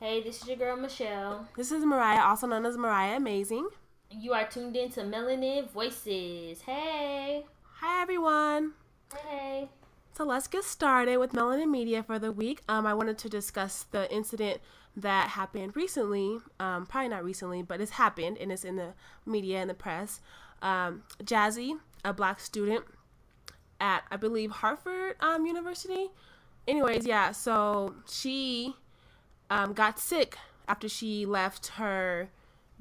Hey, this is your girl Michelle. This is Mariah, also known as Mariah Amazing. You are tuned in to Melanin Voices. Hey. Hi, everyone. Hey. So let's get started with Melanin Media for the week. I wanted to discuss the incident that happened recently. Probably not recently, but it's happened and it's in the media and the press. Jazzy, a black student at, I believe, Harvard University. Anyways, yeah, so she got sick after she left her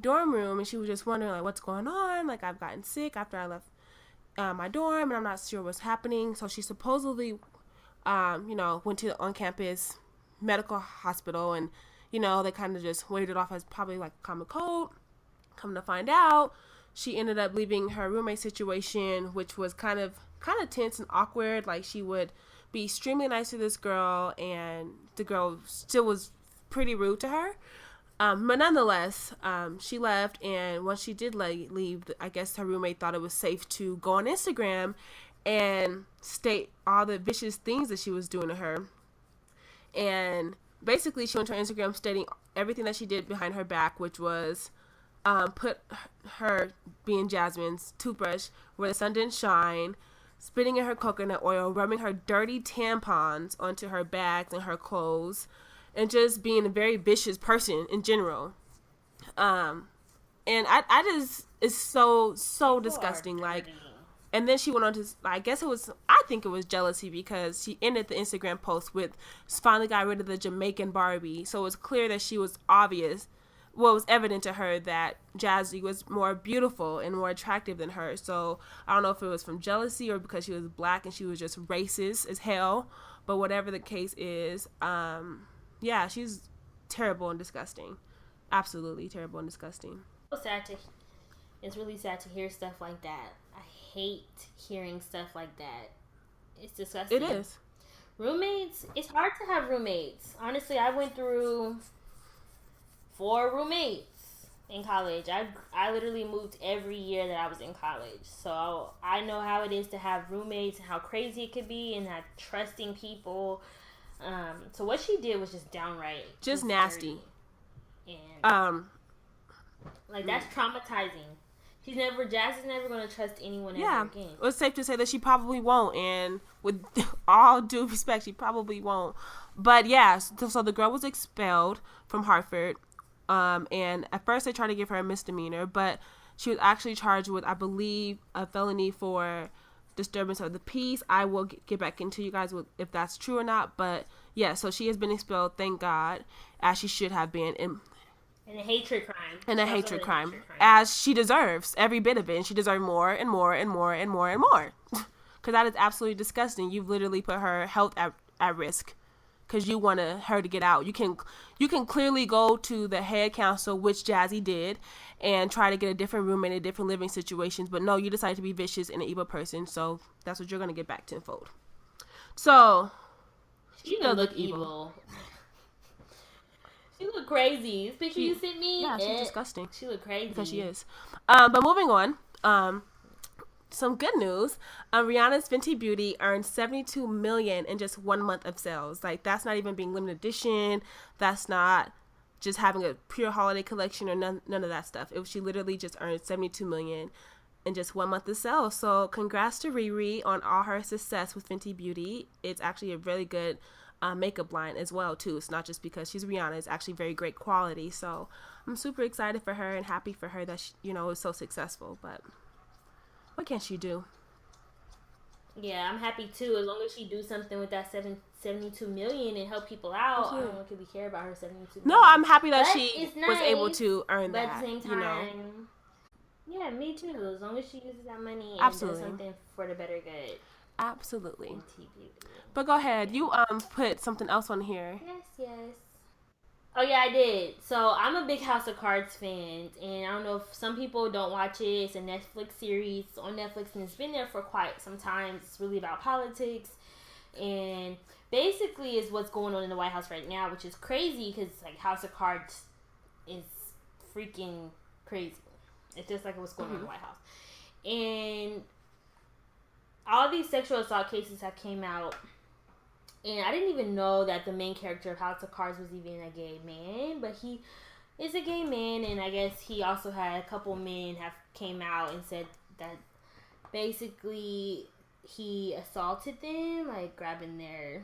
dorm room, and she was just wondering, like, what's going on? Like, I've gotten sick after I left my dorm, and I'm not sure what's happening. So she supposedly, went to the on-campus medical hospital, and, they kind of just waved it off as probably like a common cold. Come to find out, she ended up leaving her roommate situation, which was kind of tense and awkward. Like, she would be extremely nice to this girl, and the girl still was pretty rude to her. But nonetheless, she left, and once she did leave, I guess her roommate thought it was safe to go on Instagram and state all the vicious things that she was doing to her. And basically, she went to her Instagram stating everything that she did behind her back, which was put her, being Jasmine's, toothbrush where the sun didn't shine, spitting in her coconut oil, rubbing her dirty tampons onto her bags and her clothes, and just being a very vicious person in general. And I just, it's so disgusting. Like, and then she went on to, I think it was jealousy, because she ended the Instagram post with, finally got rid of the Jamaican Barbie. So it was clear that she was obvious. Well, it was evident to her that Jazzy was more beautiful and more attractive than her. So I don't know if it was from jealousy or because she was black and she was just racist as hell. But whatever the case is, yeah, she's terrible and disgusting. Absolutely terrible and disgusting. It's really sad to hear stuff like that. I hate hearing stuff like that. It's disgusting. It is. Roommates, it's hard to have roommates. Honestly, I went through 4 roommates in college. I literally moved every year that I was in college. So I know how it is to have roommates and how crazy it could be and have trusting people. So what she did was just downright just nasty. And like, that's traumatizing. Jazz is never going to trust anyone ever again. Well, it's safe to say that she probably won't, and with all due respect, she probably won't. But yeah, so the girl was expelled from Harvard, and at first they tried to give her a misdemeanor, but she was actually charged with, I believe, a felony for disturbance of the peace. I will get back into you guys with if that's true or not, but yeah, so she has been expelled, thank God, as she should have been. And a hatred crime. And a hatred crime. As she deserves every bit of it. And she deserves more and more and more and more and more. Because that is absolutely disgusting. You've literally put her health at risk. Because you want her to get out. You can clearly go to the head council, which Jazzy did, and try to get a different roommate in different living situations. But no, you decided to be vicious and an evil person. So that's what you're going to get back tenfold. So she does look evil. She look crazy. This picture you sent me? Yeah, she's disgusting. She look crazy. Because she is. But moving on. Some good news. Rihanna's Fenty Beauty earned $72 million in just 1 month of sales. Like, that's not even being limited edition. That's not just having a pure holiday collection or none of that stuff. She literally just earned $72 million in just 1 month of sales. So congrats to Riri on all her success with Fenty Beauty. It's actually a really good makeup line as well too. It's not just because she's Rihanna, it's actually very great quality. So I'm super excited for her and happy for her that she, is so successful. But what can she do? Yeah, I'm happy too. As long as she do something with that 72 million and help people out, I don't really care about her 72 million. No, I'm happy that she was able to earn that. But at the same time, yeah, me too. As long as she uses that money and does something for the better good. Absolutely. But go ahead. You put something else on here. Yes. Oh yeah, I did. So I'm a big House of Cards fan, and I don't know if some people don't watch it. It's a Netflix series on Netflix, and it's been there for quite some time. It's really about politics, and basically is what's going on in the White House right now, which is crazy because like House of Cards is freaking crazy. It's just like what's going on in the White House, and all these sexual assault cases have came out And I didn't even know that the main character of House of Cards was even a gay man, but he is a gay man, and I guess he also had a couple men have came out and said that basically he assaulted them, like grabbing their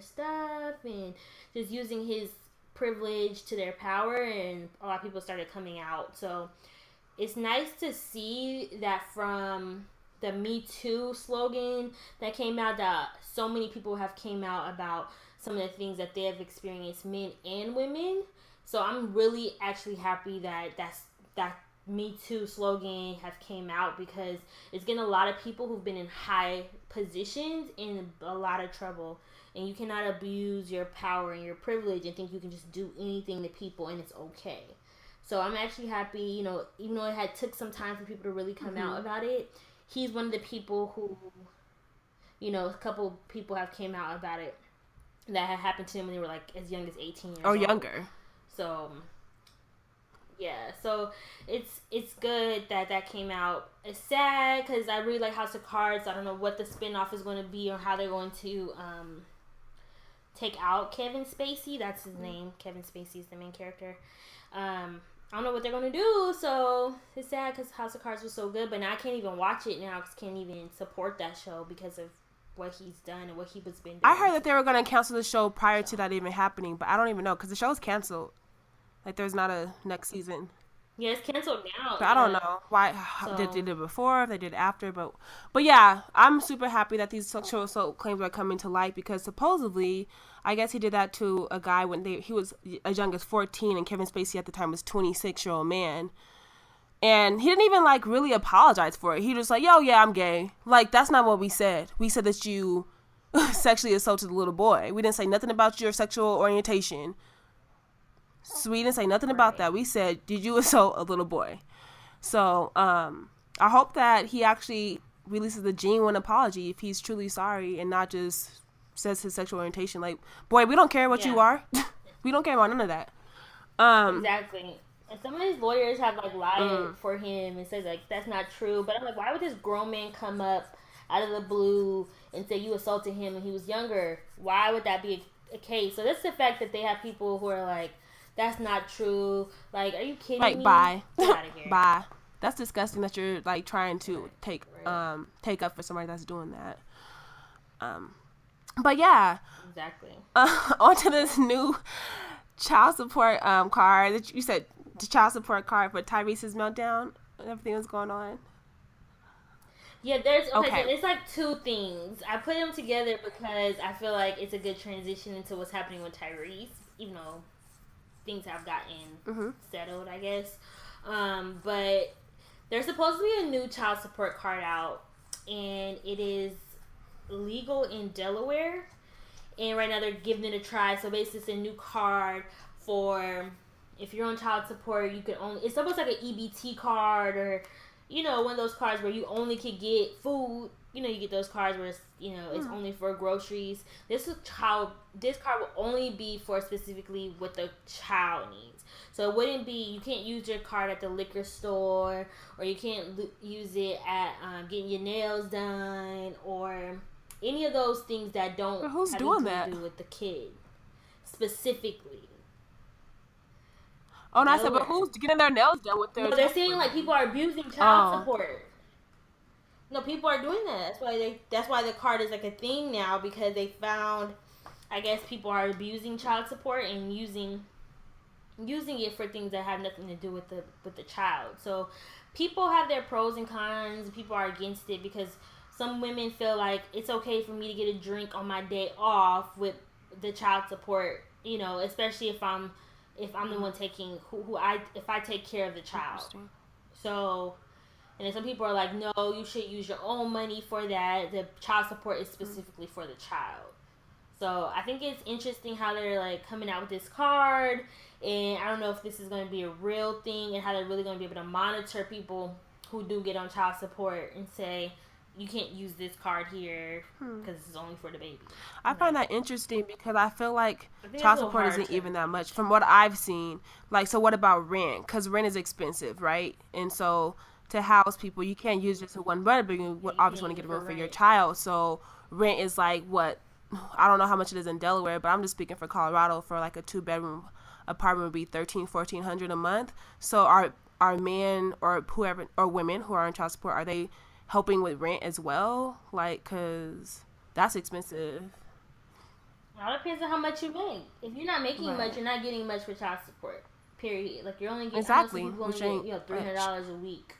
stuff and just using his privilege to their power, and a lot of people started coming out. So it's nice to see that from the Me Too slogan that came out, that so many people have came out about some of the things that they have experienced, men and women. So I'm really actually happy that that Me Too slogan have came out, because it's getting a lot of people who've been in high positions in a lot of trouble. And you cannot abuse your power and your privilege and think you can just do anything to people and it's okay. So I'm actually happy, even though it had took some time for people to really come out about it. He's one of the people who, a couple people have came out about it that had happened to him when they were like as young as 18 years old. Younger. So yeah, so it's good that came out. It's sad because I really like House of Cards. I don't know what the spinoff is going to be or how they're going to take out Kevin Spacey. That's his name. Kevin Spacey is the main character. I don't know what they're going to do, so it's sad because House of Cards was so good, but now I can't even watch it now because I can't even support that show because of what he's done and what he was been doing. I heard that they were going to cancel the show prior to that even happening, but I don't even know because the show's canceled. Like, there's not a next season. Yeah, it's canceled now. But I don't know why they did it before, if they did it after. But yeah, I'm super happy that these sexual assault claims are coming to light, because supposedly, I guess he did that to a guy when he was as young as 14, and Kevin Spacey at the time was 26-year-old man. And he didn't even, like, really apologize for it. He was like, yo, yeah, I'm gay. Like, that's not what we said. We said that you sexually assaulted a little boy. We didn't say nothing about your sexual orientation. So we didn't say nothing about that. We said, did you assault a little boy? So I hope that he actually releases a genuine apology if he's truly sorry and not just says his sexual orientation. Like, boy, we don't care what you are. We don't care about none of that. Exactly. And some of his lawyers have, like, lied for him and says, like, that's not true. But I'm like, why would this grown man come up out of the blue and say you assaulted him when he was younger? Why would that be a case? So that's the fact that they have people who are like, that's not true. Like, are you kidding me? Like, bye. Get out of here. Bye. That's disgusting that you're, like, trying to take up for somebody that's doing that. But yeah. Exactly. Onto this new child support card that you said, the child support card for Tyrese's meltdown and everything that's going on. Yeah, there's so it's like two things. I put them together because I feel like it's a good transition into what's happening with Tyrese, even though things have gotten settled, I guess. But there's supposed to be a new child support card out, and it is legal in Delaware. And right now they're giving it a try. So basically, it's a new card for if you're on child support, you can only. It's almost like an EBT card, or one of those cards where you only could get food. You get those cards where it's, it's only for groceries. This card will only be for specifically what the child needs. So it wouldn't be, you can't use your card at the liquor store, or you can't use it at getting your nails done, or any of those things that don't have anything to do with the kid specifically. Oh, and I said, but who's getting their nails done with their? No, they're saying like people are abusing child support. No, people are doing that. That's why the card is like a thing now, because they found, I guess, people are abusing child support and using it for things that have nothing to do with the child. So people have their pros and cons. People are against it because some women feel like it's okay for me to get a drink on my day off with the child support, especially if I'm the one taking if I take care of the child. So. And then some people are like, no, you should use your own money for that. The child support is specifically for the child. So I think it's interesting how they're like coming out with this card. And I don't know if this is going to be a real thing and how they're really going to be able to monitor people who do get on child support and say, you can't use this card here because it's only for the baby. I find that interesting because I feel like child support isn't even that much from what I've seen. Like, so what about rent? Because rent is expensive, right? And so to house people, you can't use just one brother, but you obviously want to get a room for your child. So rent is like what, I don't know how much it is in Delaware, but I'm just speaking for Colorado. For like a 2-bedroom apartment would be $1,300-1,400 a month. So are men or whoever or women who are on child support, are they helping with rent as well? Like, cause that's expensive. It all depends on how much you make. If you're not making Right. much, you're not getting much for child support. Period. Like you're only getting Exactly, people which only ain't get $300 a week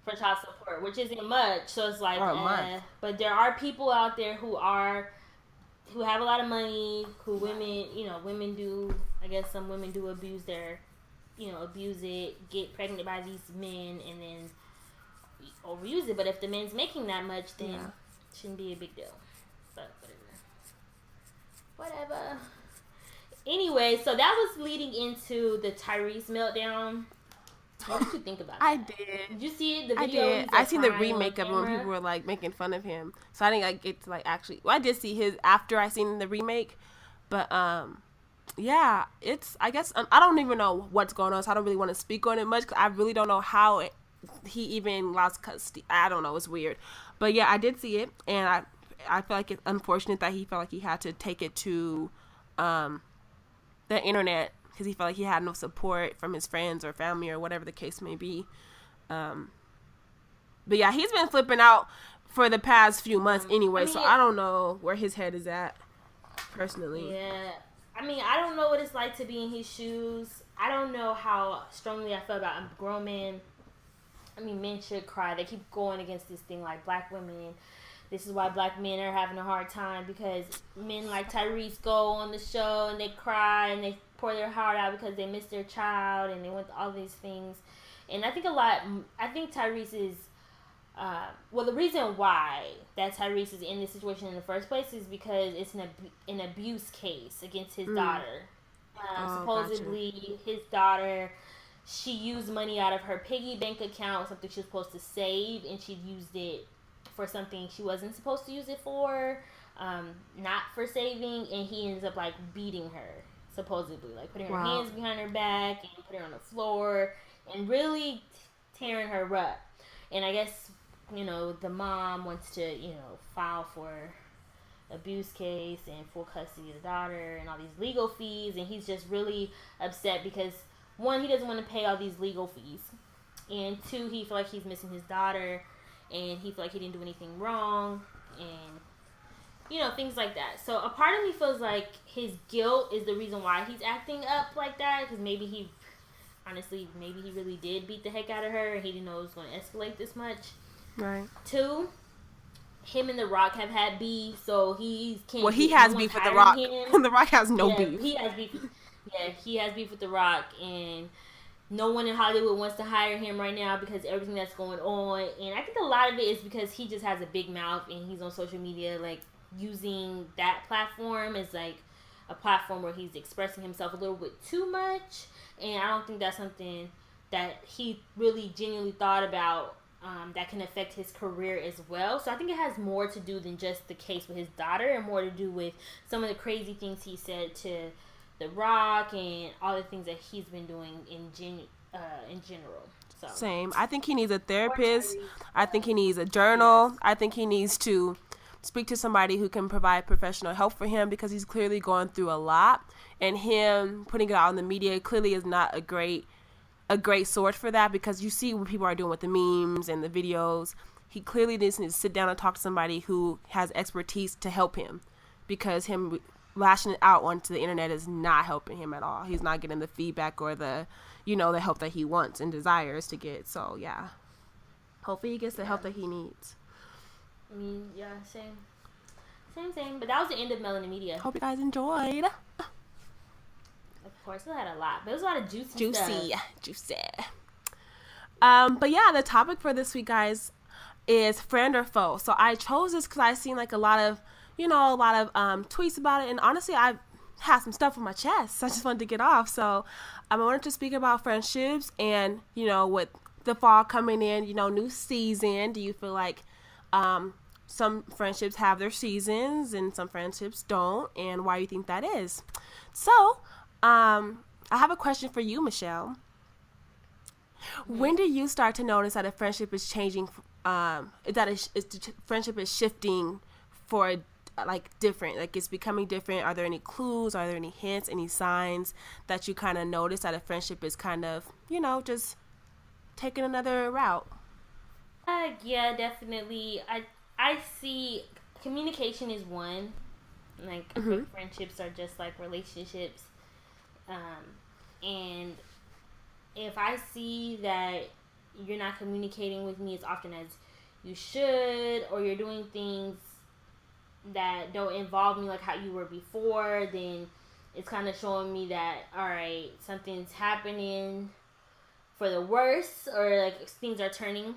for child support, which isn't much. So it's like, or a month. but there are people out there who have a lot of money. Who women do. I guess some women do abuse abuse it, get pregnant by these men, and then overuse it. But if the man's making that much, then it shouldn't be a big deal. But whatever. Anyway, so that was leading into the Tyrese meltdown. What did you think about I that? did. Did you see it? The I video? did. I seen the remake of it when people were like making fun of him. So I didn't get to like actually. Well, I did see his after I seen the remake, but yeah, it's. I guess I don't even know what's going on, so I don't really want to speak on it much. Cause I really don't know how he even lost custody. I don't know. It's weird, but yeah, I did see it, and I feel like it's unfortunate that he felt like he had to take it to the internet because he felt like he had no support from his friends or family or whatever the case may be. But yeah, he's been flipping out for the past few months anyway, so I don't know where his head is at personally. Yeah. I mean, I don't know what it's like to be in his shoes. I don't know how strongly I feel about a grown man. I mean, men should cry. They keep going against this thing like black women. This is why black men are having a hard time, because men like Tyrese go on the show and they cry and they pour their heart out because they miss their child and they want all these things. And I think Tyrese is, the reason why that Tyrese is in this situation in the first place is because it's an abuse case against his daughter. Supposedly, gotcha. His daughter, she used money out of her piggy bank account, something she was supposed to save, and she used it for something she wasn't supposed to use it for, not for saving, and he ends up like beating her, supposedly, like putting her hands behind her back and putting her on the floor and really tearing her up. And I guess, the mom wants to, file for abuse case and full custody of the daughter and all these legal fees, and he's just really upset because, one, he doesn't want to pay all these legal fees, and two, he feels like he's missing his daughter, and he feels like he didn't do anything wrong, and things like that. So a part of me feels like his guilt is the reason why he's acting up like that, because maybe he really did beat the heck out of her and he didn't know it was going to escalate this much. Right. Two, him and The Rock have had beef, so he has beef with The Rock. And The Rock has no beef. He has beef. Yeah, he has beef with The Rock, and no one in Hollywood wants to hire him right now because everything that's going on. And I think a lot of it is because he just has a big mouth and he's on social media, like, using that platform as, like, a platform where he's expressing himself a little bit too much. And I don't think that's something that he really genuinely thought about that can affect his career as well. So I think it has more to do than just the case with his daughter, and more to do with some of the crazy things he said to The Rock and all the things that he's been doing in general. So same. I think he needs a therapist. I think he needs a journal. Yes. I think he needs to speak to somebody who can provide professional help for him, because he's clearly going through a lot, and him putting it out in the media clearly is not a great source for that, because you see what people are doing with the memes and the videos. He clearly needs to sit down and talk to somebody who has expertise to help him, because him lashing it out onto the internet is not helping him at all. He's not getting the feedback or the help that he wants and desires to get. So yeah, hopefully he gets the help that he needs. I mean, yeah, same. But that was the end of Melanin Media. Hope you guys enjoyed. Of course, we had a lot, but it was a lot of juicy stuff. But yeah, the topic for this week, guys, is friend or foe. So I chose this because I've seen like a lot of tweets about it, and honestly, I had some stuff on my chest, so I just wanted to get off. So I wanted to speak about friendships, and with the fall coming in, new season, do you feel like some friendships have their seasons and some friendships don't, and why you think that is? So I have a question for you, Michelle. When do you start to notice that a friendship is changing, friendship is shifting for like different, like it's becoming different? Are there any clues, are there any hints, any signs that you kind of notice that a friendship is kind of, just taking another route? Yeah, definitely. I see communication is one. Like Mm-hmm. friendships are just like relationships, and if I see that you're not communicating with me as often as you should, or you're doing things that don't involve me like how you were before, then it's kind of showing me that, all right, something's happening for the worse, or like things are turning.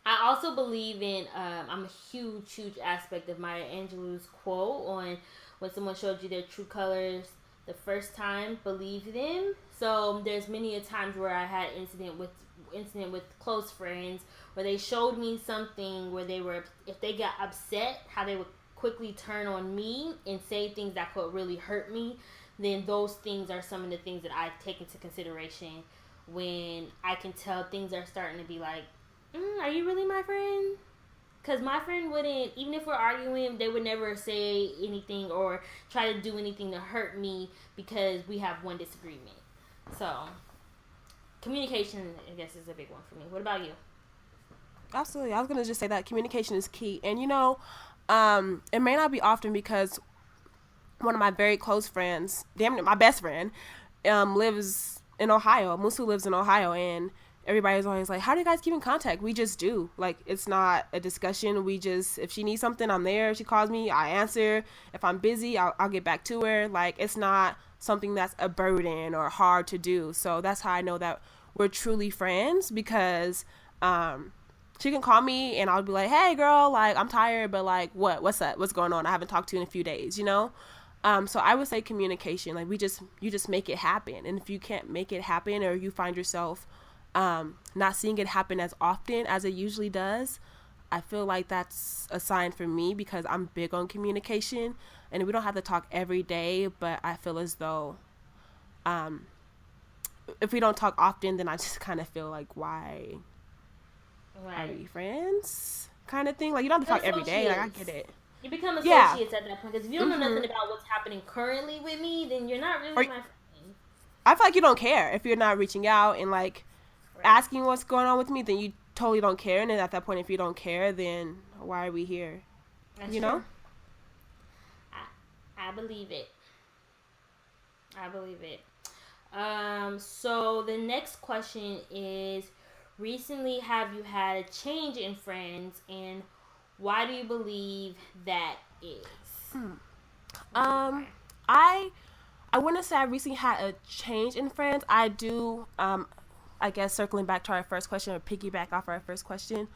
I also believe in, I'm a huge aspect of Maya Angelou's quote on when someone showed you their true colors the first time, believe them. So there's many a times where I had incident with close friends where they showed me something where they were, if they got upset, how they would quickly turn on me and say things that could really hurt me. Then those things are some of the things that I take into consideration when I can tell things are starting to be like, are you really my friend? Because my friend wouldn't, even if we're arguing, they would never say anything or try to do anything to hurt me because we have one disagreement. So, communication, I guess, is a big one for me. What about you? Absolutely. I was going to just say that communication is key. And, it may not be often because one of my very close friends, damn it, my best friend, lives in Ohio. Musu lives in Ohio, and everybody's always like, how do you guys keep in contact? We just do. Like, it's not a discussion. We just, if she needs something, I'm there. If she calls me, I answer. If I'm busy, I'll get back to her. Like, it's not something that's a burden or hard to do. So that's how I know that we're truly friends, because she can call me and I'll be like, hey girl, like I'm tired, but like what's up? What's going on? I haven't talked to you in a few days, So I would say communication, like you just make it happen. And if you can't make it happen, or you find yourself not seeing it happen as often as it usually does, I feel like that's a sign for me, because I'm big on communication, and we don't have to talk every day, but I feel as though if we don't talk often, then I just kind of feel like, why are Right. we friends? Kind of thing. Like, you don't have to talk every day. Like, I get Associates. it. You become Yeah. associates at that point because if you don't know hmm nothing about what's happening currently with me, then you're not really Or my friend. I feel like you don't care if you're not reaching out and like Right. asking what's going on with me. Then you totally don't care. And then at that point, if you don't care, then why are we here? That's You true. know? I believe it. I believe it. So the next question is, recently have you had a change in friends, and why do you believe that is? Um, I I wouldn't say I recently had a change in friends. I do. I guess circling back to our first question, or piggyback off our first question,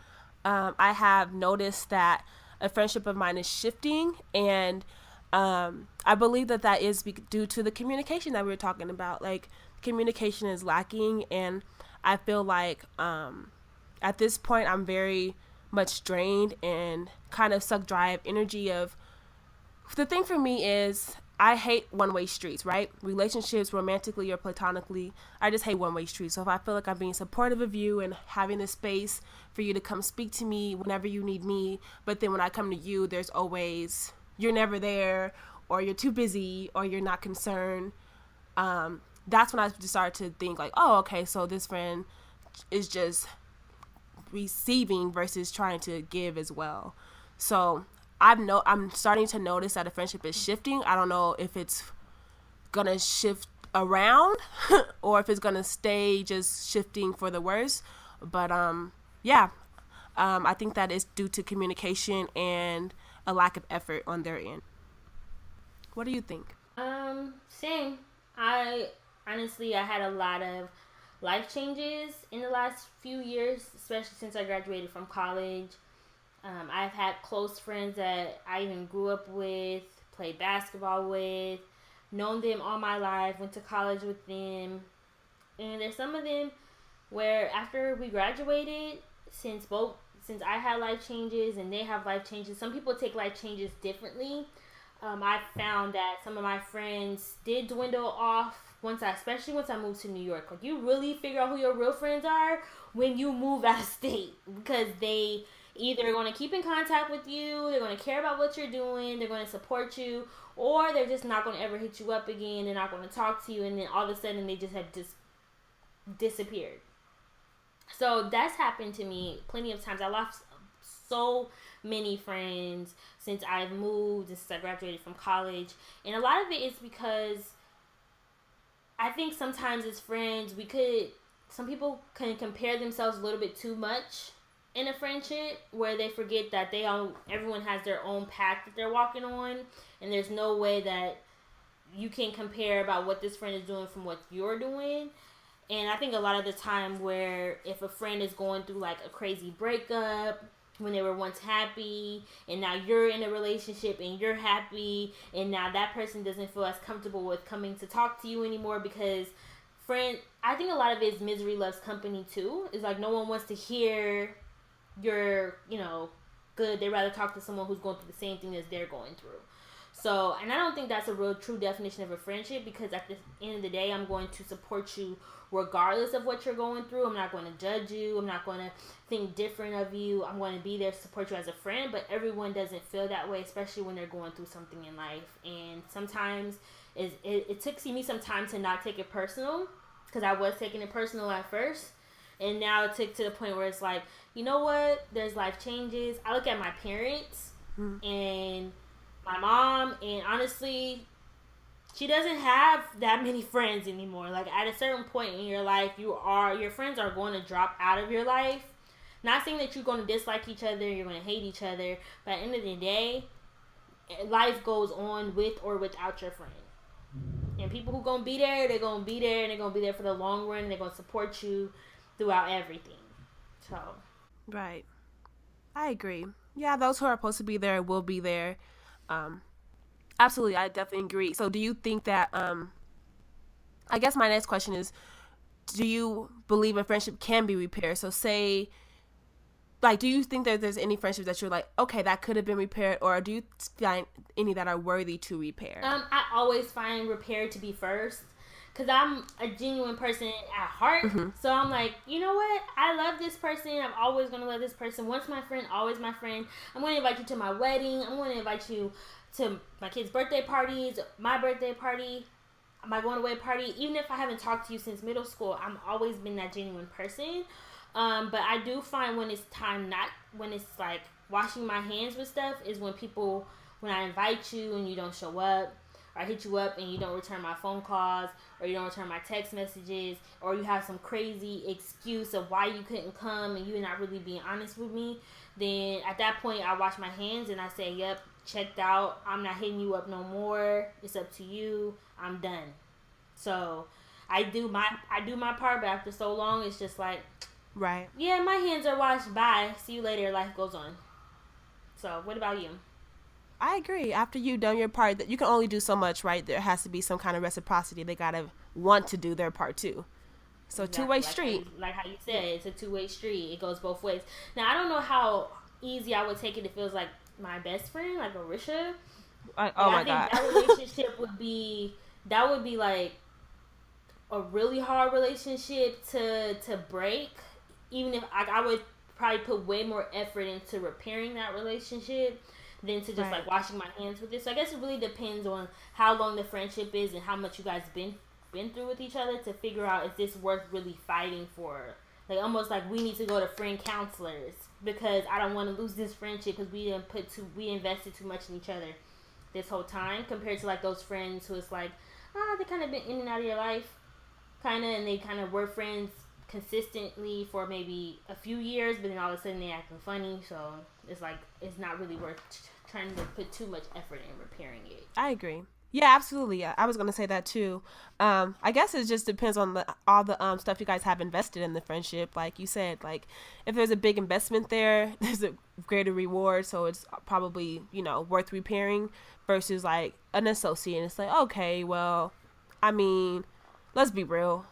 I have noticed that a friendship of mine is shifting, and I believe that that is due to the communication that we were talking about. Like, communication is lacking, and I feel like at this point I'm very much drained and kind of suck dry of energy. Of the thing for me is, I hate one-way streets, right? Relationships, romantically or platonically, I just hate one-way streets. So if I feel like I'm being supportive of you and having the space for you to come speak to me whenever you need me, but then when I come to you, there's always, you're never there, or you're too busy, or you're not concerned, that's when I just start to think like, oh, okay, so this friend is just receiving versus trying to give as well. So I'm starting to notice that a friendship is shifting. I don't know if it's gonna shift around or if it's gonna stay just shifting for the worse. But yeah, I think that is due to communication and a lack of effort on their end. What do you think? Same. I honestly, I had a lot of life changes in the last few years, especially since I graduated from college. I've had close friends that I even grew up with, played basketball with, known them all my life, went to college with them. And there's some of them where after we graduated, since I had life changes and they have life changes, some people take life changes differently. I found that some of my friends did dwindle off especially once I moved to New York. Like, you really figure out who your real friends are when you move out of state, because either going to keep in contact with you, they're going to care about what you're doing, they're going to support you, or they're just not going to ever hit you up again. They're not going to talk to you, and then all of a sudden they just have just disappeared. So that's happened to me plenty of times. I lost so many friends since I've moved and since I graduated from college, and a lot of it is because I think sometimes as friends some people can compare themselves a little bit too much in a friendship, where they forget that everyone has their own path that they're walking on, and there's no way that you can compare about what this friend is doing from what you're doing. And I think a lot of the time, where if a friend is going through like a crazy breakup when they were once happy, and now you're in a relationship and you're happy, and now that person doesn't feel as comfortable with coming to talk to you anymore, because I think a lot of it is misery loves company too. It's like no one wants to hear you're, good. They'd rather talk to someone who's going through the same thing as they're going through. So, and I don't think that's a real true definition of a friendship, because at the end of the day, I'm going to support you regardless of what you're going through. I'm not going to judge you. I'm not going to think different of you. I'm going to be there to support you as a friend, but everyone doesn't feel that way, especially when they're going through something in life. And sometimes it took me some time to not take it personal, because I was taking it personal at first. And now it took to the point where it's like, you know what? There's life changes. I look at my parents and my mom, and honestly, she doesn't have that many friends anymore. Like, at a certain point in your life, your friends are going to drop out of your life. Not saying that you're going to dislike each other, you're going to hate each other, but at the end of the day, life goes on with or without your friend. And people who going to be there, they're going to be there, and they're going to be there for the long run, and they're going to support you throughout everything. So, right. I agree. Yeah, those who are supposed to be there will be there. Absolutely, I definitely agree. So do you think that, I guess my next question is, do you believe a friendship can be repaired? So say, like, do you think that there's any friendships that you're like, okay, that could have been repaired, or do you find any that are worthy to repair? I always find repair to be first, because I'm a genuine person at heart. So I'm like, you know what? I love this person. I'm always going to love this person. Once my friend, always my friend. I'm going to invite you to my wedding. I'm going to invite you to my kids' birthday parties, my birthday party, my going away party. Even if I haven't talked to you since middle school, I've always been that genuine person. But I do find when it's when it's like washing my hands with stuff, is when I invite you and you don't show up, or I hit you up and you don't return my phone calls, or you don't return my text messages, or you have some crazy excuse of why you couldn't come and you're not really being honest with me. Then at that point, I wash my hands and I say, yep, checked out. I'm not hitting you up no more. It's up to you. I'm done. So I do my part, but after so long, it's just like, right. Yeah, my hands are washed. Bye. See you later. Life goes on. So what about you? I agree. After you've done your part, that you can only do so much, right? There has to be some kind of reciprocity. They gotta want to do their part too. So exactly. Two-way street. Like how you said, it's a two-way street. It goes both ways. Now I don't know how easy I would take it if it was like my best friend, like Arisha. Oh my God. That relationship would be like a really hard relationship to break. Even if I would probably put way more effort into repairing that relationship than to just like washing my hands with it. So I guess it really depends on how long the friendship is and how much you guys been through with each other to figure out, is this worth really fighting for? Like almost like we need to go to friend counselors, because I don't want to lose this friendship because we invested too much in each other this whole time, compared to like those friends who it's like, they kind of been in and out of your life, kind of, and they kind of were friends consistently for maybe a few years, but then all of a sudden they acting funny. So it's like it's not really worth trying to put too much effort in repairing it. I agree. Yeah, absolutely. I was gonna say that too. I guess it just depends on all the stuff you guys have invested in the friendship. Like you said, like if there's a big investment there, there's a greater reward, so it's probably worth repairing. Versus like an associate, it's like, okay, well, I mean, let's be real.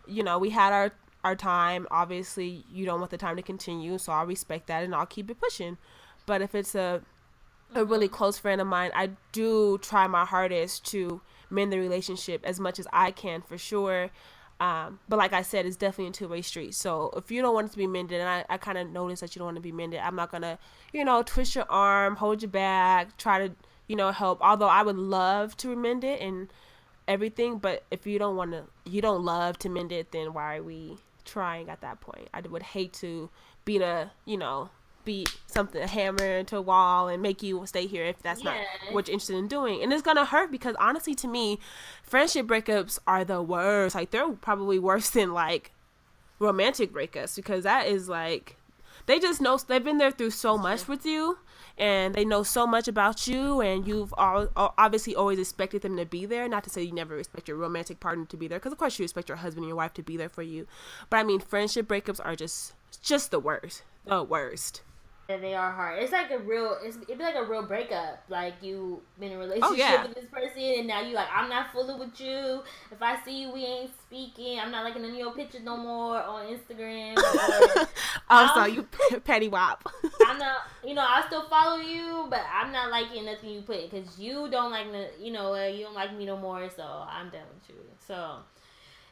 We had our time. Obviously, you don't want the time to continue, so I'll respect that and I'll keep it pushing. But if it's a really close friend of mine, I do try my hardest to mend the relationship as much as I can, for sure. But like I said, it's definitely a two-way street. So if you don't want it to be mended, and I kind of notice that you don't want to be mended, I'm not gonna, twist your arm, hold you back, try to, help. Although I would love to mend it and everything, but if you don't love to mend it, then why are we trying at that point? I would hate to beat a hammer into a wall and make you stay here if that's not what you're interested in doing. And it's gonna hurt because honestly, to me, friendship breakups are the worst. Like, they're probably worse than like romantic breakups, because that is like, they just know, they've been there through so much with you, and they know so much about you, and you've obviously always expected them to be there. Not to say you never expect your romantic partner to be there, because of course you expect your husband and your wife to be there for you, but I mean, friendship breakups are just the worst. Yeah, they are hard. It's like it'd be like a real breakup. Like, you been in a relationship with this person, and now you like, I'm not fooling with you. If I see you, we ain't speaking. I'm not liking any of your pictures no more on Instagram. So you petty wop. I'm not, I still follow you, but I'm not liking nothing you put, because you don't like you don't like me no more. So I'm done with you. So,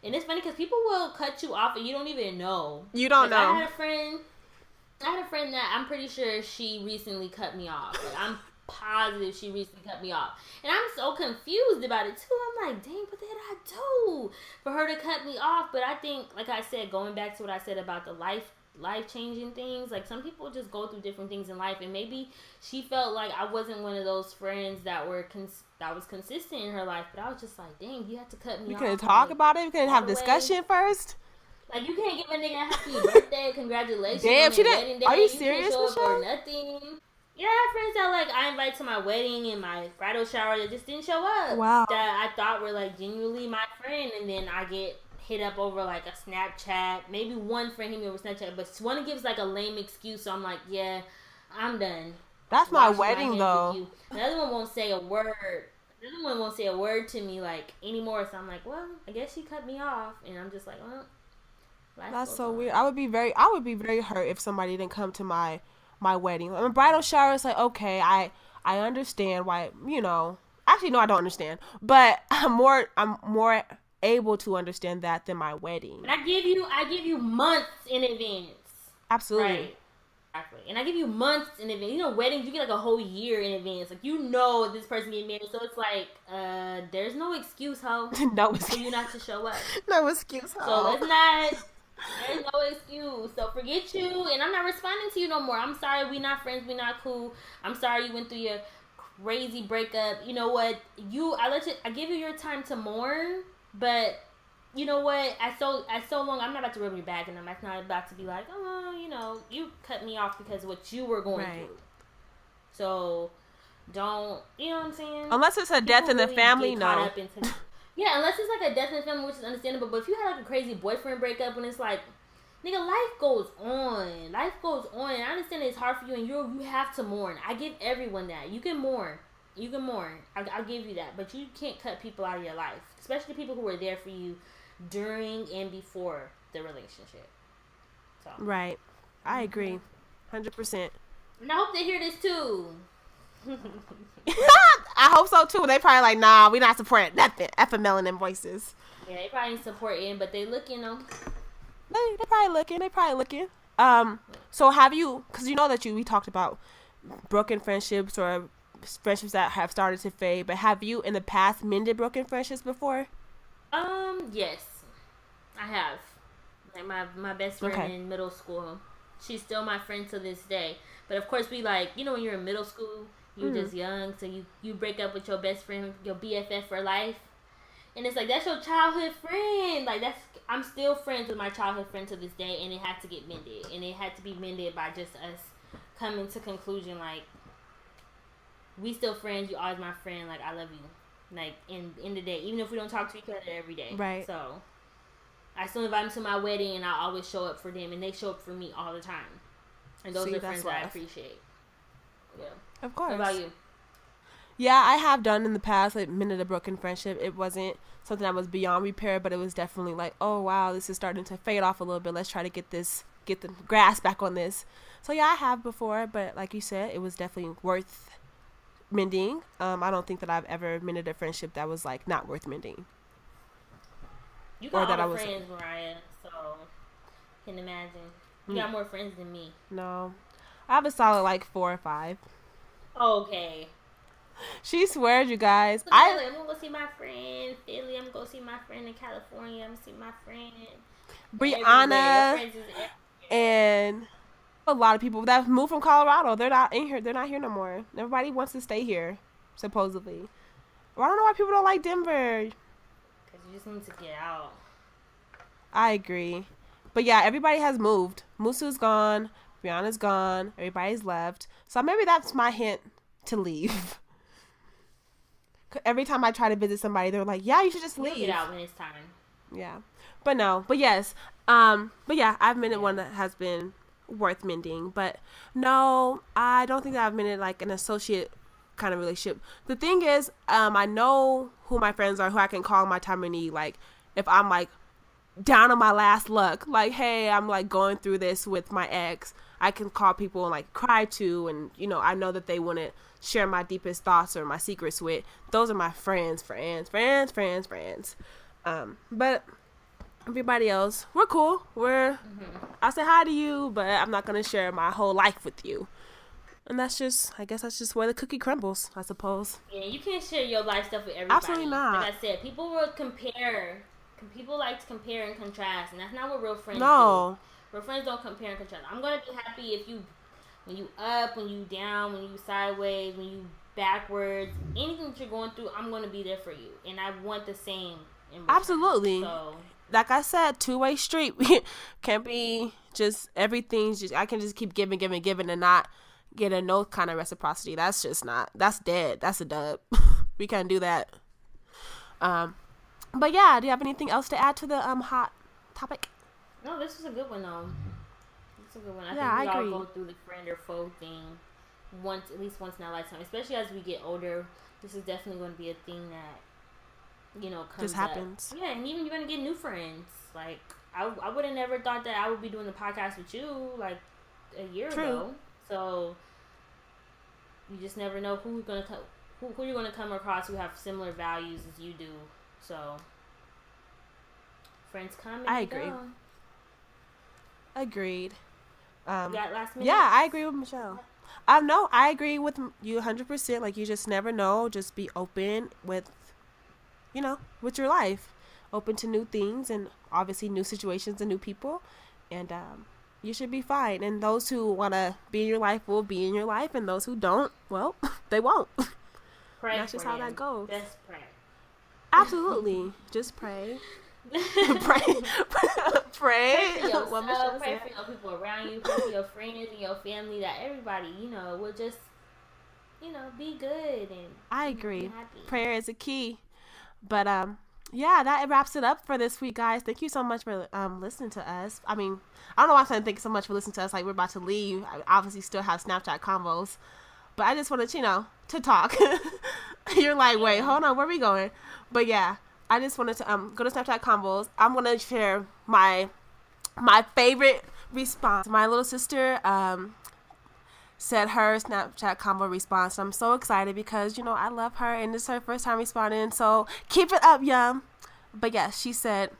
and it's funny because people will cut you off and you don't even know. You don't know. I had a friend that I'm pretty sure she recently cut me off. Like, I'm positive she recently cut me off. And I'm so confused about it, too. I'm like, dang, what did I do for her to cut me off? But I think, like I said, going back to what I said about the life-changing things, like, some people just go through different things in life. And maybe she felt like I wasn't one of those friends that was consistent in her life. But I was just like, dang, you have to cut me off. We couldn't talk about it? We couldn't have discussion first? Like, you can't give a nigga a happy birthday, congratulations. Damn, she didn't. Wedding day. Are you serious, can't show up Michelle? for nothing. Yeah, I have friends that, like, I invite to my wedding and my bridal shower that just didn't show up. Wow. That I thought were, like, genuinely my friend, and then I get hit up over, like, a Snapchat. Maybe one friend hit me over Snapchat, but one gives, like, a lame excuse, so I'm like, yeah, I'm done. That's my wedding, though. The other one won't say a word. The other one won't say a word to me, like, anymore, so I'm like, well, I guess she cut me off, and I'm just like, well, that's so weird. I would be very hurt if somebody didn't come to my wedding. I mean, bridal shower is like, okay, I understand why, actually no, I don't understand, but I'm more able to understand that than my wedding. And I give you months in advance. Absolutely. Right. Exactly. And I give you months in advance. Weddings, you get like a whole year in advance. Like, this person getting married, so it's like, there's no excuse, ho. No excuse for you not to show up. No excuse, ho. So let's not. There's no excuse. So forget you, and I'm not responding to you no more. I'm sorry, we not friends, we not cool. I'm sorry you went through your crazy breakup. You know what? I give you your time to mourn, but you know what? At so long, I'm not about to rub your back, and I'm not about to be like, you cut me off because of what you were going through. So don't, you know what I'm saying? Unless it's a death in the family, no. Yeah, unless it's like a death in the family, which is understandable. But if you had like a crazy boyfriend breakup, and it's like, nigga, life goes on. Life goes on. And I understand it's hard for you, and you have to mourn. I give everyone that. You can mourn. I'll give you that. But you can't cut people out of your life, especially people who were there for you during and before the relationship. So. Right. I agree. 100%. And I hope they hear this too. I hope so too. They probably like, nah, we not supporting nothing. Effing melanin voices. Yeah, they probably ain't supporting, but they looking though. They probably looking. So have you? Because you know that we talked about broken friendships or friendships that have started to fade. But have you in the past mended broken friendships before? Yes, I have. Like my best friend in middle school. She's still my friend to this day. But of course, we like, when you're in middle school, you're just young, so you break up with your best friend, your BFF for life, and it's like, that's your childhood friend. Like, I'm still friends with my childhood friend to this day, and it had to get mended, and it had to be mended by just us coming to conclusion, like, we still friends. You always my friend. Like, I love you. Like, in the day, even if we don't talk to each other every day. Right. So I still invite them to my wedding, and I always show up for them, and they show up for me all the time. And those are friends that I appreciate. Yeah. Of course. What about you? Yeah, I have done in the past, like, mended a broken friendship. It wasn't something that was beyond repair, but it was definitely like, oh, wow, this is starting to fade off a little bit. Let's try to get the grasp back on this. So, yeah, I have before, but like you said, it was definitely worth mending. I don't think that I've ever mended a friendship that was, like, not worth mending. You or got all that I the was. friends, Mariah. So can imagine. You Mm, got more friends than me. no, I have a solid like 4 or 5. Okay. She swears, you guys. So then, like, I'm gonna go see my friend in Philly. I'm gonna go see my friend in California. I'm gonna see my friend everywhere. Your Brianna friends is everywhere. and a lot of people that moved from Colorado. They're not in here. They're not here no more. Everybody wants to stay here, supposedly. Well, I don't know why people don't like Denver. Cause you just need to get out. I agree. But yeah, everybody has moved. Musu's gone. Brianna's gone. Everybody's left. So maybe that's my hint to leave. Every time I try to visit somebody, they're like, "Yeah, you should just leave." You'll get out when it's time. Yeah, but no, but yes, but yeah, I've mended one that has been worth mending. But no, I don't think that I've mended like an associate kind of relationship. The thing is, I know who my friends are, who I can call in my time of need. Like if I'm like down on my last luck, like hey, I'm like going through this with my ex, I can call people and like cry to, and you know I know that they wouldn't share my deepest thoughts or my secrets with. Those are my friends. But everybody else, we're cool. I'll say hi to you, but I'm not gonna share my whole life with you. And that's just, I guess that's just where the cookie crumbles, I suppose. Yeah, you can't share your life stuff with everybody. Absolutely not. Like I said, people will compare. People like to compare and contrast, and that's not what real friends No. do. Real friends don't compare and contrast. I'm gonna be happy if you, when you up, when you down, when you sideways, when you backwards, anything that you're going through, I'm gonna be there for you, and I want the same. In return. Absolutely. So, like I said, two-way street. Can't be just everything's just, I can just keep giving and not get a no kind of reciprocity. That's just not, that's dead. That's a dub. We can't do that. But yeah, do you have anything else to add to the hot topic? No, this was a good one though. It's a good one. I Yeah, think we I all agree. go through the friend or foe thing at least once in our lifetime. Especially as we get older, this is definitely going to be a thing that comes just happens. up. Yeah, and even you're going to get new friends. Like I would have never thought that I would be doing the podcast with you like a year ago. So you just never know who you're going to come across who have similar values as you do. So friends come and I go. agree. Agreed. You got last minute? Yeah, I agree with Michelle. No, I agree with you 100%. Like, you just never know. Just be open with, with your life. Open to new things and obviously new situations and new people. And you should be fine. And those who want to be in your life will be in your life. And those who don't, well, they won't. Pray. That's just how that goes. Just pray. Absolutely. Just pray. Pray. Pray. Pray for yourself, pray for your people around you, pray for your friends and your family, that everybody, will just, be good and I agree. be happy. Prayer is a key. But yeah, that wraps it up for this week, guys. Thank you so much for listening to us. I mean, I don't know why I'm saying thank you so much for listening to us. Like, we're about to leave. I obviously still have Snapchat combos. But I just wanted, to talk. You're like, wait, hold on, where are we going? But yeah, I just wanted to go to Snapchat combos. I'm gonna share my favorite response. My little sister said her Snapchat combo response. I'm so excited because I love her and this is her first time responding. So keep it up, Yum. But yeah, she said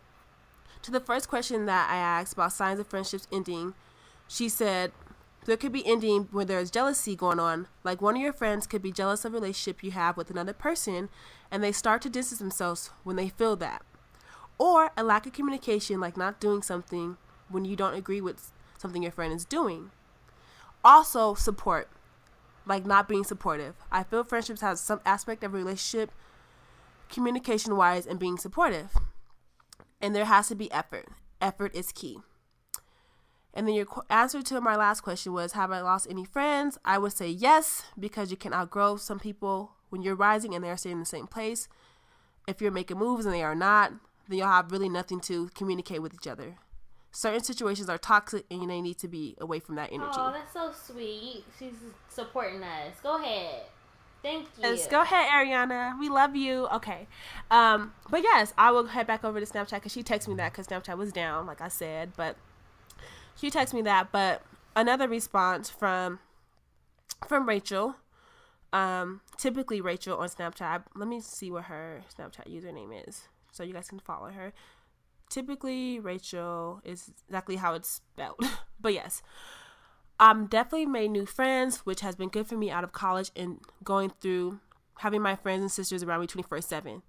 to the first question that I asked about signs of friendships ending, she said there could be ending when there's jealousy going on. Like, one of your friends could be jealous of a relationship you have with another person, and they start to distance themselves when they feel that. Or a lack of communication, like not doing something when you don't agree with something your friend is doing. Also, support, like not being supportive. I feel friendships have some aspect of a relationship, communication-wise, and being supportive. And there has to be effort. Effort is key. And then your answer to my last question was, have I lost any friends? I would say yes, because you can outgrow some people when you're rising and they're staying in the same place. If you're making moves and they are not, then you'll have really nothing to communicate with each other. Certain situations are toxic and they need to be away from that energy. Oh, that's so sweet. She's supporting us. Go ahead. Thank you. Yes, go ahead, Ariana. We love you. Okay. But yes, I will head back over to Snapchat because she texted me that because Snapchat was down, like I said. But she texted me that. But another response from Rachel. Typically Rachel on Snapchat. Let me see what her Snapchat username is so you guys can follow her. typically Rachel is exactly how it's spelled. But yes, definitely made new friends, which has been good for me out of college and going through having my friends and sisters around me 24/7.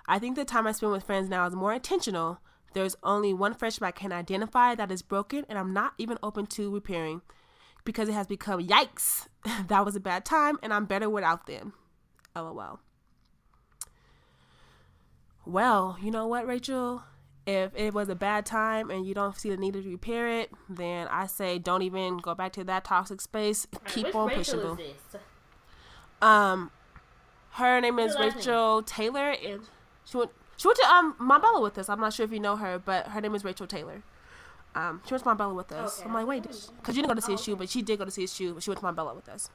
I think the time I spend with friends now is more intentional. There's only one friendship I can identify that is broken, and I'm not even open to repairing because it has become, yikes, that was a bad time, and I'm better without them. LOL. Well, you know what, Rachel? If it was a bad time and you don't see the need to repair it, then I say don't even go back to that toxic space. Keep on pushing. Which Rachel is this? Her name is Rachel Taylor, and she went to Montbello with us. I'm not sure if you know her, but her name is Rachel Taylor. She went to Montbello with us. Okay. I'm like, wait, because you didn't go to CSU, but she did go to CSU, but she went to Montbello with us.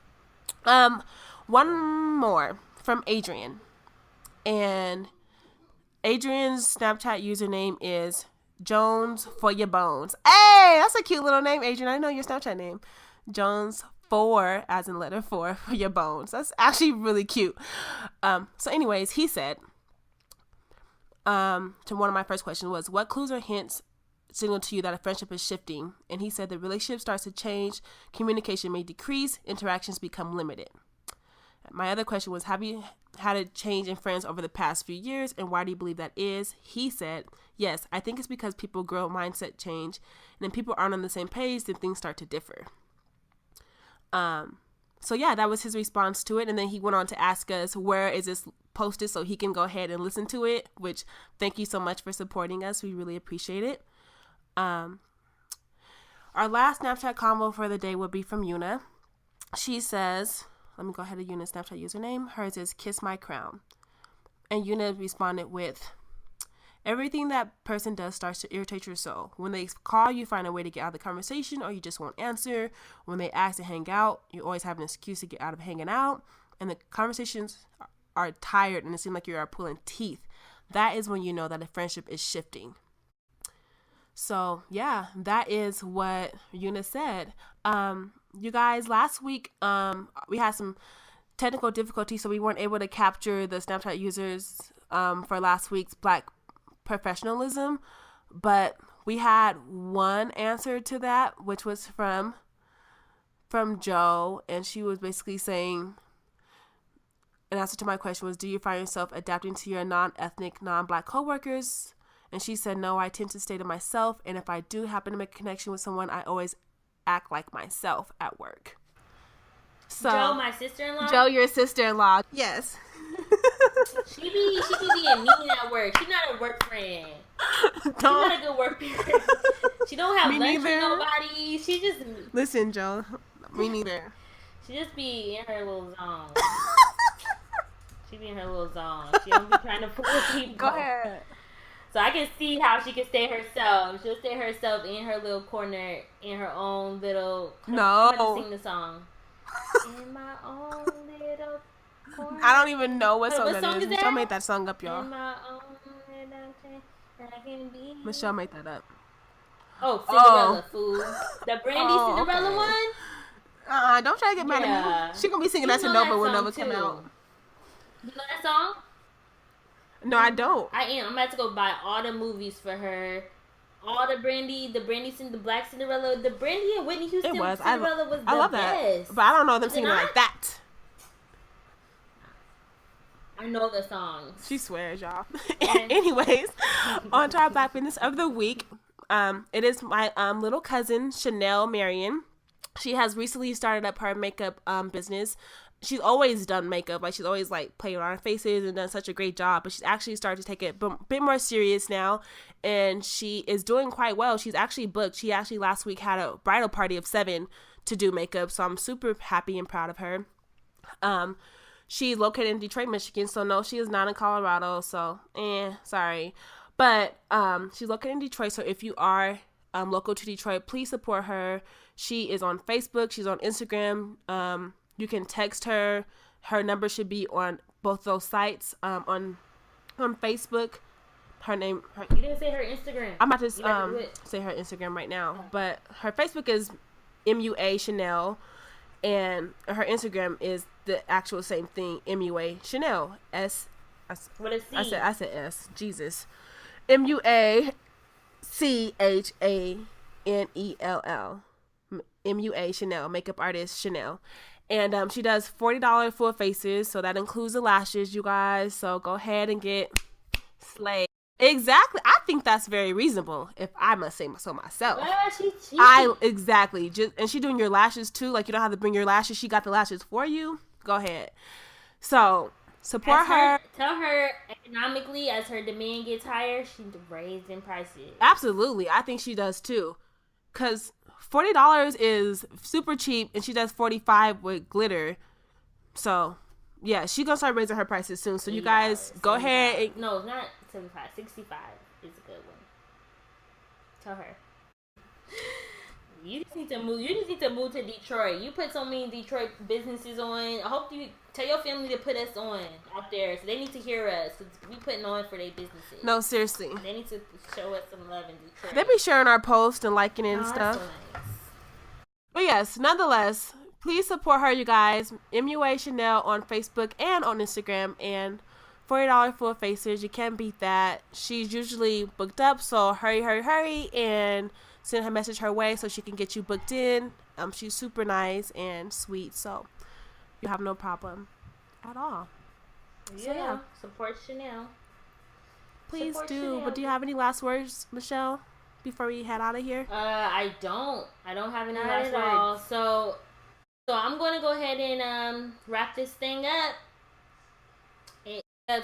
One more from Adrian, and Adrian's Snapchat username is Jones for your bones. Hey, that's a cute little name, Adrian. I know your Snapchat name. Jones 4, as in letter 4, for your bones. That's actually really cute. So anyways, he said, to one of my first questions was, what clues or hints signal to you that a friendship is shifting? And he said the relationship starts to change, communication may decrease, interactions become limited. My other question was, have you had a change in friends over the past few years, and why do you believe that is? He said, yes, I think it's because people grow, mindset change, and then people aren't on the same page, then things start to differ. So yeah, that was his response to it. And then he went on to ask us, where is this posted so he can go ahead and listen to it, which thank you so much for supporting us. We really appreciate it. Our last Snapchat convo for the day would be from Yuna. She says, let me go ahead and Yuna's Snapchat username. Hers is Kiss My Crown. And Yuna responded with, everything that person does starts to irritate your soul. When they call, you find a way to get out of the conversation, or you just won't answer. When they ask to hang out, you always have an excuse to get out of hanging out. And the conversations are tired and it seems like you are pulling teeth. That is when you know that a friendship is shifting. So yeah, that is what Yuna said. You guys, last week we had some technical difficulties, so we weren't able to capture the Snapchat users for last week's Black professionalism, but we had one answer to that, which was from Joe, and she was basically saying, an answer to my question was, do you find yourself adapting to your non-ethnic, non-Black coworkers? And she said, no, I tend to stay to myself, and if I do happen to make a connection with someone, I always act like myself at work. So, Joe, my sister-in-law? Joe, your sister-in-law. Yes. She be being mean at work. She's not a work friend. She's not a good work friend. She don't have lunch with nobody. She just... Listen, Joe. Me neither. She just be in her little zone. She be in her little zone. She don't be trying to fool people. Go ahead. So I can see how she can stay herself. She'll stay herself in her little corner, in her own little... No. I'm going to sing the song. In my own little corner. I don't even know what song that is. Michelle made that song up, y'all. In my own little corner, I can be... Michelle made that up. Oh, Cinderella, fool. The Brandy Cinderella one? Don't try to get mad at me. She gonna be singing that to Nova when Nova come out. You know that song? No, I don't. I am. I'm about to go buy all the movies for her. All the Brandy, the Black Cinderella, the Brandy and Whitney Houston Cinderella was the I love best. That. But I don't know them singing like that. I know the songs. She swears, y'all. Anyways, on to our Black Business of the Week. It is my little cousin, Chanell Marion. She has recently started up her makeup business. She's always done makeup. Like, she's always, like, played on our faces and done such a great job. But she's actually started to take it a bit more serious now. And she is doing quite well. She's actually booked. She actually last week had a bridal party of 7 to do makeup. So I'm super happy and proud of her. She's located in Detroit, Michigan. So, no, she is not in Colorado. So, sorry. But she's located in Detroit. So if you are local to Detroit, please support her. She is on Facebook. She's on Instagram. You can text her. Her number should be on both those sites. On Facebook, her name. You didn't say her Instagram. I'm about to say her Instagram right now. But her Facebook is MUA Chanell, and her Instagram is the actual same thing. MUA Chanell. What is C? I said S. Jesus. MUA Chanell. MUA Chanel, makeup artist Chanel. And she does $40 full faces, so that includes the lashes, you guys. So go ahead and get slayed. Exactly. I think that's very reasonable, if I must say so myself. Exactly. And she doing your lashes too. Like, you don't have to bring your lashes. She got the lashes for you. Go ahead. So support her. Tell her economically, as her demand gets higher, she raised in prices. Absolutely. I think she does too. Because $40 is super cheap, and she does $45 with glitter. So, yeah, she's going to start raising her prices soon. So, you guys, go ahead. No, not 75. 65 is a good one. Tell her. You just need to move. You just need to move to Detroit. You put so many Detroit businesses on. I hope you tell your family to put us on out there. So they need to hear us. Because we putting on for their businesses. No, seriously. They need to show us some love in Detroit. They be sharing our posts and liking it and stuff. So nice. But yes, nonetheless, please support her, you guys. MUA Chanel on Facebook and on Instagram. And $40 full faces. You can't beat that. She's usually booked up. So hurry. And send her message her way so she can get you booked in. She's super nice and sweet, so you have no problem at all. Yeah, so, yeah. Support Chanel. Please support do. Chanel. But do you have any last words, Michelle, before we head out of here? I don't have any last words. So I'm going to go ahead and wrap this thing up.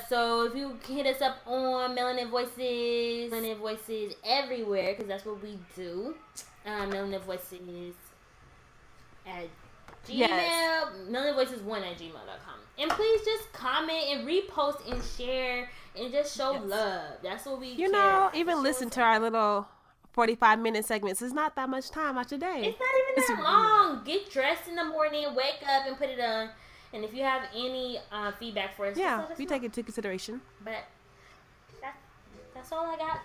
So if you can hit us up on Melanin Voices everywhere, because that's what we do. Melanin Voices at Gmail. Yes. Melanin Voices1 at gmail.com. And please just comment and repost and share and just show love. That's what we even listen to our little 45-minute segments. It's not that much time out your day. It's not even that long. Get dressed in the morning, wake up, and put it on. And if you have any feedback for us, we take it into consideration. But that's all I got.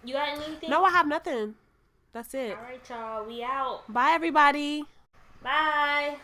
You got anything? No, I have nothing. That's it. All right, y'all. We out. Bye, everybody. Bye.